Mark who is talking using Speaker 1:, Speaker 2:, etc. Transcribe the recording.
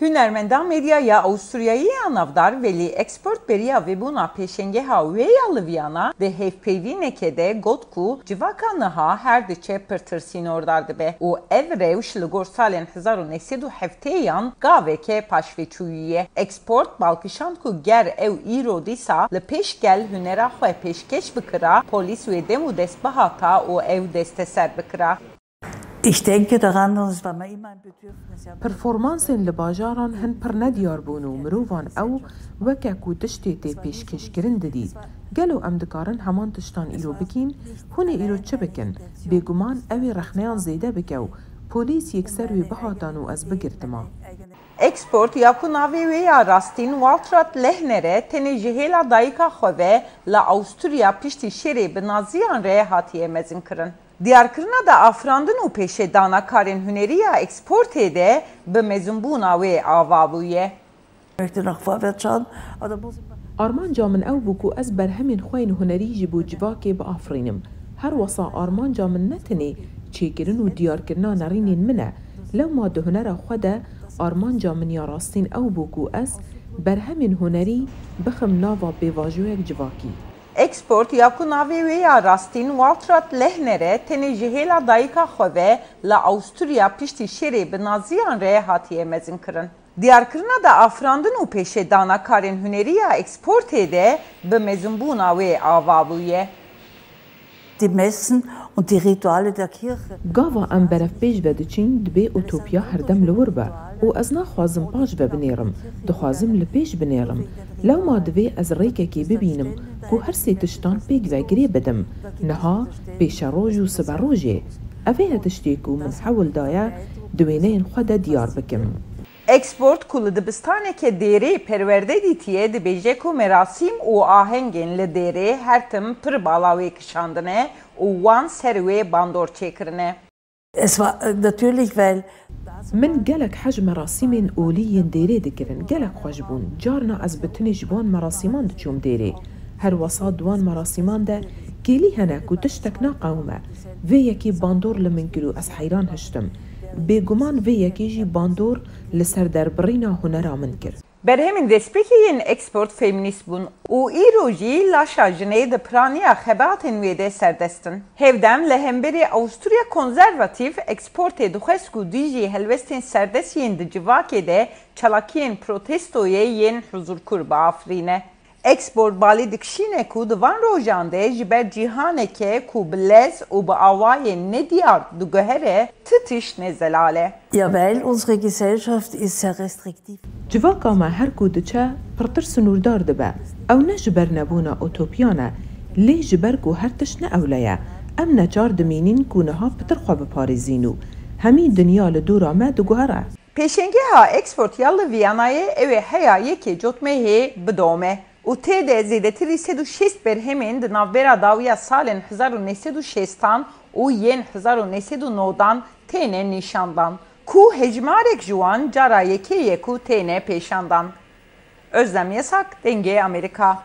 Speaker 1: Hünermenda medyaya Avusturya'yı navdar veli eksport beriya ve buna peşengeha ve yalıviyana de hevpevi nekede gotku civakanıha her diçe pırtırsın ordardı be. O evrevş ligor salen 1970 gaveke paşveçuyiye. Export balkışanku ger ev irodisa le peşgel hünera xwe peşkeş bikira polis ve demu desbahata o ev desteser bikira.
Speaker 2: Ich denke daran, dass es immer ein Bedürfnis ist.
Speaker 3: Performansên li bajaran hin pir nediyar bûn û mirovan ew weke ku tiştê tê pêşkêşkirin didî. Gelo em dikarin heman tiştan îro bikîn, hûn ê îro çi bikin? Bêguman ew ê rexneyan zêde bike û polîs yekser wê bihatan û ez bigirtima.
Speaker 1: Export ya ku navê wê ya rastîn Waltraud Lehnerê tenê ji hêla dayika xwe ve li Awstrya piştî şerê bi naziyan re hatiye mezin kirin. Diyarkirina da afrandin û pêşedana karên hunerî ya eksportê de bi mezûnbûna wê ava bûye.
Speaker 3: Armanca min ew bû ku ez berhemên xwe yên hunerî ji bo civakê biafrînim. Her wisa armanca min ne tenê çêkirin û diyarkirina nerînên min e. Lewma di hunera xwe de armanca min ya rastîn ew bû ku ez berhemên hunerî bixim nava pêvajoyek civakî.
Speaker 1: Export ya ku navê wê ya rastîn Waltraud Lehnerê tenê ji hêla dayika xwe ve li Awstrya piştî şerê bi naziyan re hatiye mezin kirin. Diyarkirina da afrandin û pêşedana karên hunerî ya eksportê de bi mezûnbûna wê ava bûye.
Speaker 2: Die Messen und die Rituale der Kirche.
Speaker 3: Gava em berevpêş ve diçîn dibe utopya herdem li wir be. û ez naxwazim paş ve binêrim, dixwazim li pêş binêrim. Lewma divê ez rêkekê bibînim ku her sê tiştan pêk ve girê bidim. Niha pêşeroj û siberojê. Ev ê tiştê ku min hewil daye di wêneyên xwe de diyar bikim.
Speaker 1: Export ku li dibistaneke dêrê perwerde dîtiye dibêje ku merasim û ahengên li dêrê her tim pir bala wê kişandine û wan ser wê bandor çêkirine.
Speaker 2: Es war natürlich, weil
Speaker 3: Min gelek hej merasîmên olîyên dêrê dikirin, gelek xweş bûn. Carna ez bi tinê ji wan merasîman diçûm dêrê. Her wisa di wan merasîman de kêlî hene ku tiştek naqewime. Vê yekî bandor li min kir û ez heyran hiştim. Bêguman vê yekî jî bandor li ser derbirîna hunera min kir.
Speaker 1: Berhemên destpêkiyên export feminîst bûn û îro jî laşa jinê di piraniya xebatên wê de serdestin. Hevdem li hemberî Awstrya Konservatîv exportê dixwest ku dî jî helwestên serdestiyên di civakê de çalakiyên protestoyê yên huzurkur biafrîne. Export balî dikişîne ku di van rojan de ji ber cîhaneke ku bi lez û bi awayên nediyar diguhere ti tişt nezelale.
Speaker 2: ja, weil unsere Gesellschaft ist sehr restriktiv.
Speaker 3: Civaka me her ku diçe pirtir sinûrdar dibe. Ew ne ji ber nebûna utopyan e, lê ji ber ku her tişt ne ewle. Em neçar dimînin ku niha pitir xwe biparêzîn û hemî dinya li dûra me diguhere.
Speaker 1: Pêşengeha export ya li Viyanayê ew ê heya yekê cotmehê bidome. û tê de zêdetirî 106 berhemên di navbera dawiya salên 1960 û yên 1909 têne nîşandan ku hejmarek ji wan cara yekê ye ku têne pêşandan. Özlem Yasak, Denge Amerika.